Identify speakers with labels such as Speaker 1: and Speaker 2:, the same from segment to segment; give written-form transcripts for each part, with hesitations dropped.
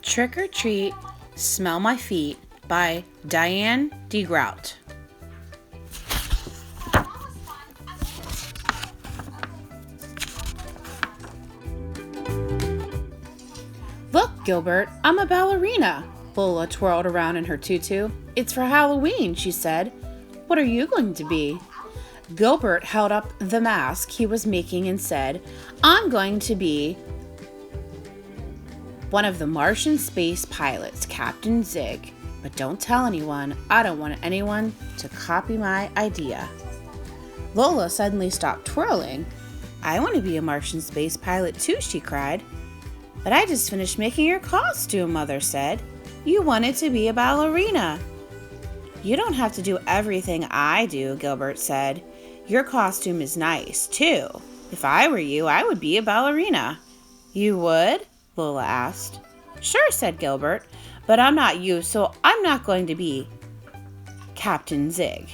Speaker 1: Trick or Treat, Smell My Feet by Diane DeGrout. Look, Gilbert, I'm a ballerina. Lola twirled around in her tutu. It's for Halloween, she said. What are you going to be? Gilbert held up the mask he was making and said, I'm going to be one of the Martian space pilots, Captain Zig. But don't tell anyone. I don't want anyone to copy my idea. Lola suddenly stopped twirling. I want to be a Martian space pilot too, she cried. But I just finished making your costume, Mother said. You wanted to be a ballerina. You don't have to do everything I do, Gilbert said. Your costume is nice, too. If I were you, I would be a ballerina. You would? Lola asked. Sure, said Gilbert, but I'm not you, so I'm not going to be Captain Zig.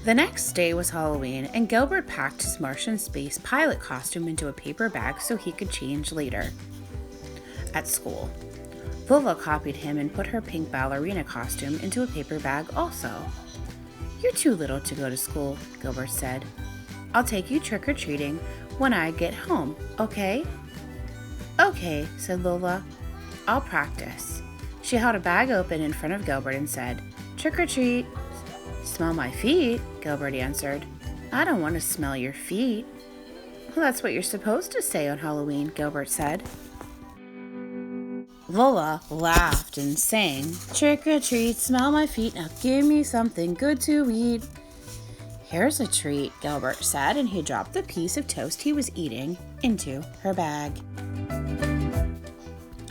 Speaker 1: The next day was Halloween, and Gilbert packed his Martian space pilot costume into a paper bag so he could change later at school. Lola copied him and put her pink ballerina costume into a paper bag also. You're too little to go to school, Gilbert said. I'll take you trick-or-treating when I get home, okay? Okay, said Lola. I'll practice. She held a bag open in front of Gilbert and said, Trick-or-treat. Smell my feet, Gilbert answered. I don't want to smell your feet. Well, that's what you're supposed to say on Halloween, Gilbert said. Lola laughed and sang, Trick or treat, smell my feet, now give me something good to eat. Here's a treat, Gilbert said, and he dropped the piece of toast he was eating into her bag.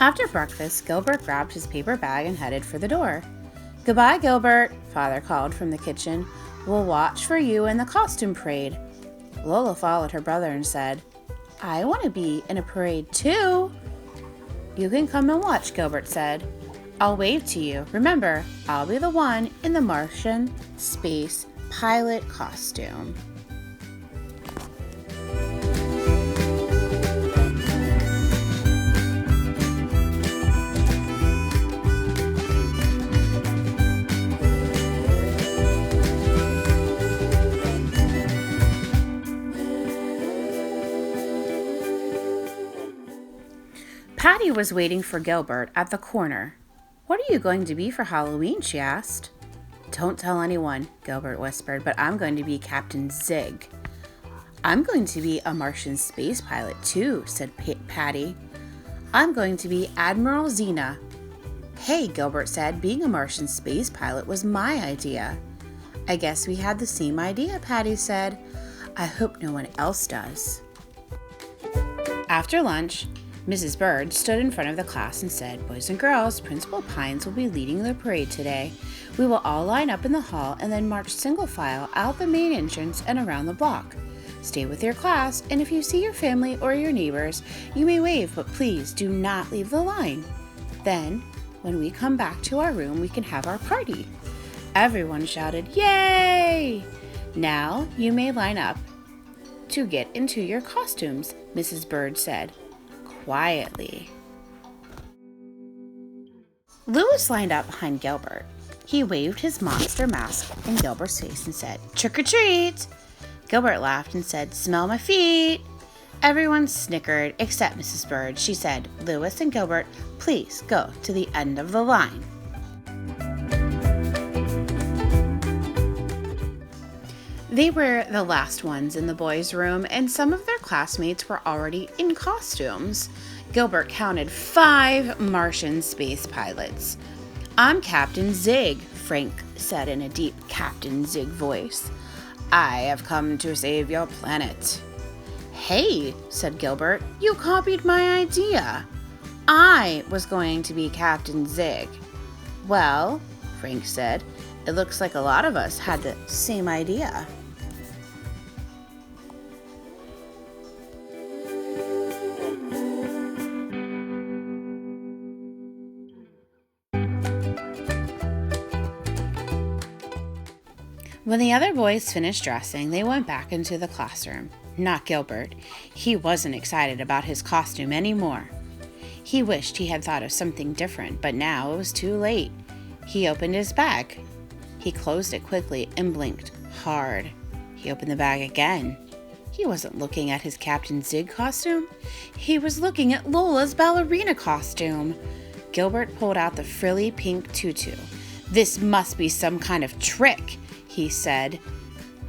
Speaker 1: After breakfast, Gilbert grabbed his paper bag and headed for the door. Goodbye, Gilbert, Father called from the kitchen. We'll watch for you in the costume parade. Lola followed her brother and said, I want to be in a parade too. You can come and watch, Gilbert said. I'll wave to you. Remember, I'll be the one in the Martian space pilot costume. Patty was waiting for Gilbert at the corner. What are you going to be for Halloween? She asked. Don't tell anyone, Gilbert whispered, but I'm going to be Captain Zig. I'm going to be a Martian space pilot too, said Patty. I'm going to be Admiral Xena. Hey, Gilbert said, being a Martian space pilot was my idea. I guess we had the same idea, Patty said. I hope no one else does. After lunch, Mrs. Byrd stood in front of the class and said, Boys and girls, Principal Pines will be leading the parade today. We will all line up in the hall and then march single file out the main entrance and around the block. Stay with your class, and if you see your family or your neighbors, you may wave, but please do not leave the line. Then, when we come back to our room, we can have our party. Everyone shouted, Yay! Now you may line up to get into your costumes, Mrs. Byrd said. Quietly. Louis lined up behind Gilbert. He waved his monster mask in Gilbert's face and said, Trick or treat! Gilbert laughed and said, Smell my feet! Everyone snickered except Mrs. Byrd. She said, Louis and Gilbert, please go to the end of the line. They were the last ones in the boys' room, and some of their classmates were already in costumes. Gilbert counted 5 Martian space pilots. I'm Captain Zig, Frank said in a deep Captain Zig voice. I have come to save your planet. Hey, said Gilbert, you copied my idea. I was going to be Captain Zig. Well, Frank said, it looks like a lot of us had the same idea. When the other boys finished dressing, they went back into the classroom. Not Gilbert. He wasn't excited about his costume anymore. He wished he had thought of something different, but now it was too late. He opened his bag. He closed it quickly and blinked hard. He opened the bag again. He wasn't looking at his Captain Zig costume. He was looking at Lola's ballerina costume. Gilbert pulled out the frilly pink tutu. "This must be some kind of trick," he said.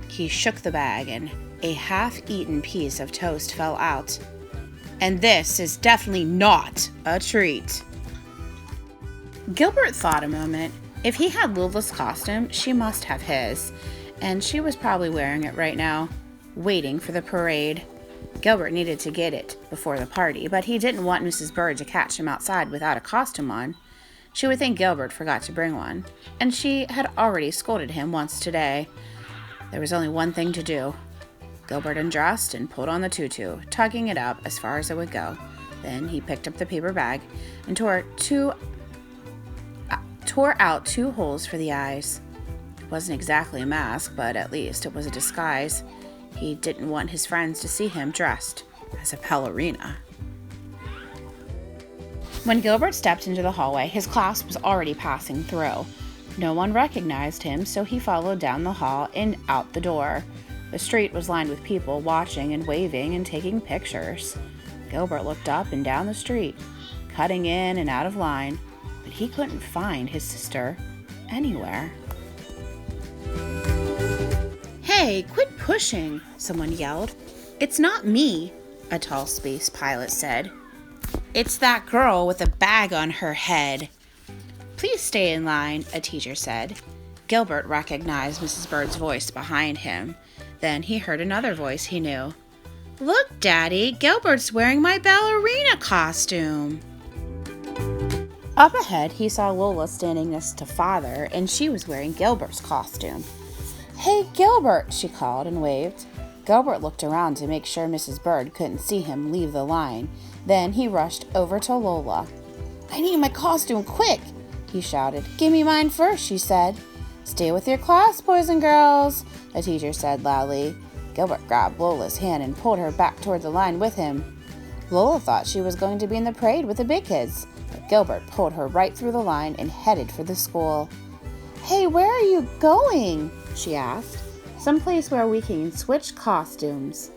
Speaker 1: He shook the bag and a half-eaten piece of toast fell out. "And this is definitely not a treat." Gilbert thought a moment. If he had Lola's costume, she must have his, and she was probably wearing it right now, waiting for the parade. Gilbert needed to get it before the party, but he didn't want Mrs. Byrd to catch him outside without a costume on. She would think Gilbert forgot to bring one, and she had already scolded him once today. There was only one thing to do. Gilbert undressed and pulled on the tutu, tugging it up as far as it would go. Then he picked up the paper bag and tore out 2 holes for the eyes. It wasn't exactly a mask, but at least it was a disguise. He didn't want his friends to see him dressed as a ballerina. When Gilbert stepped into the hallway, his class was already passing through. No one recognized him, so he followed down the hall and out the door. The street was lined with people watching and waving and taking pictures. Gilbert looked up and down the street, cutting in and out of line, but he couldn't find his sister anywhere. "Hey, quit pushing," someone yelled. "It's not me," a tall space pilot said. "It's that girl with a bag on her head." "Please stay in line," a teacher said. Gilbert recognized Mrs. Bird's voice behind him. Then he heard another voice he knew. "Look, Daddy, Gilbert's wearing my ballerina costume." Up ahead, he saw Lola standing next to Father, and she was wearing Gilbert's costume. "Hey, Gilbert," she called and waved. Gilbert looked around to make sure Mrs. Byrd couldn't see him leave the line. Then he rushed over to Lola. "I need my costume, quick!" he shouted. "Give me mine first," she said. "Stay with your class, boys and girls," a teacher said loudly. Gilbert grabbed Lola's hand and pulled her back toward the line with him. Lola thought she was going to be in the parade with the big kids, but Gilbert pulled her right through the line and headed for the school. "Hey, where are you going?" she asked. "Someplace where we can switch costumes,"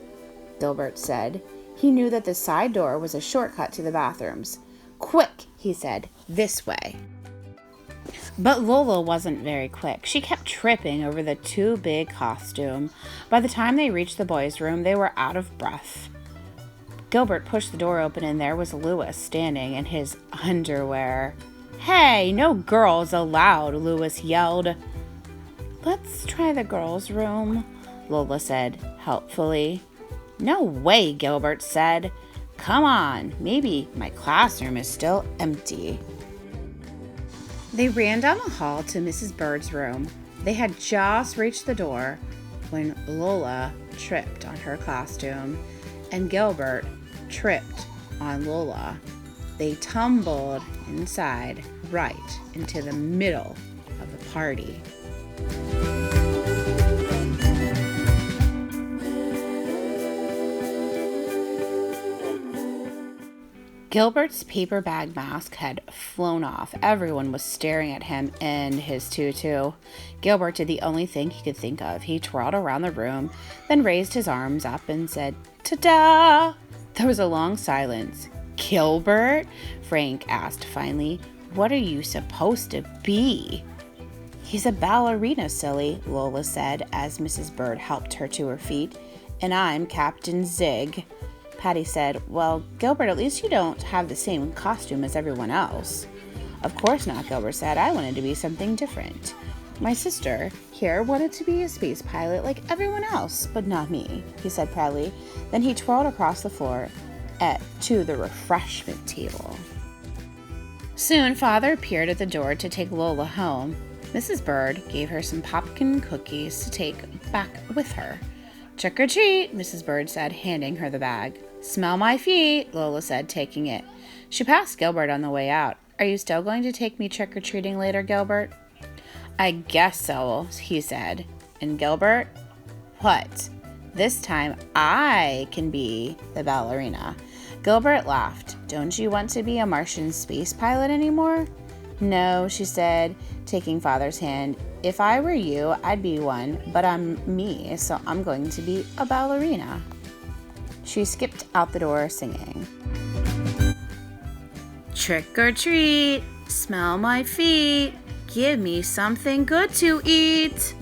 Speaker 1: Gilbert said. He knew that the side door was a shortcut to the bathrooms. "Quick," he said, "this way." But Lola wasn't very quick. She kept tripping over the too big costume. By the time they reached the boys' room, they were out of breath. Gilbert pushed the door open and there was Louis standing in his underwear. "Hey, no girls allowed," Louis yelled. "Let's try the girls' room," Lola said helpfully. "No way," Gilbert said. "Come on, maybe my classroom is still empty." They ran down the hall to Mrs. Bird's room. They had just reached the door when Lola tripped on her costume and Gilbert tripped on Lola. They tumbled inside, right into the middle of the party. Gilbert's paper bag mask had flown off. Everyone was staring at him in his tutu. Gilbert did the only thing he could think of. He twirled around the room, then raised his arms up and said, "Ta-da!" There was a long silence. "Gilbert?" Frank asked finally. "What are you supposed to be?" "He's a ballerina, silly," Lola said as Mrs. Byrd helped her to her feet. "And I'm Captain Zig." Patty said, "Well, Gilbert, at least you don't have the same costume as everyone else." "Of course not," Gilbert said. "I wanted to be something different. My sister here wanted to be a space pilot like everyone else, but not me," he said proudly. Then he twirled across the floor to the refreshment table. Soon, Father appeared at the door to take Lola home. Mrs. Byrd gave her some popcorn cookies to take back with her. "Trick or treat," Mrs. Byrd said, handing her the bag. "Smell my feet," Lola said, taking it. She passed Gilbert on the way out. "Are you still going to take me trick-or-treating later, Gilbert?" "I guess so," he said. And Gilbert, what? This time I can be the ballerina. Gilbert laughed. Don't you want to be a Martian space pilot anymore? No, she said, taking Father's hand. If I were you, I'd be one, but I'm me, so I'm going to be a ballerina. She skipped out the door singing. Trick or treat, smell my feet, give me something good to eat.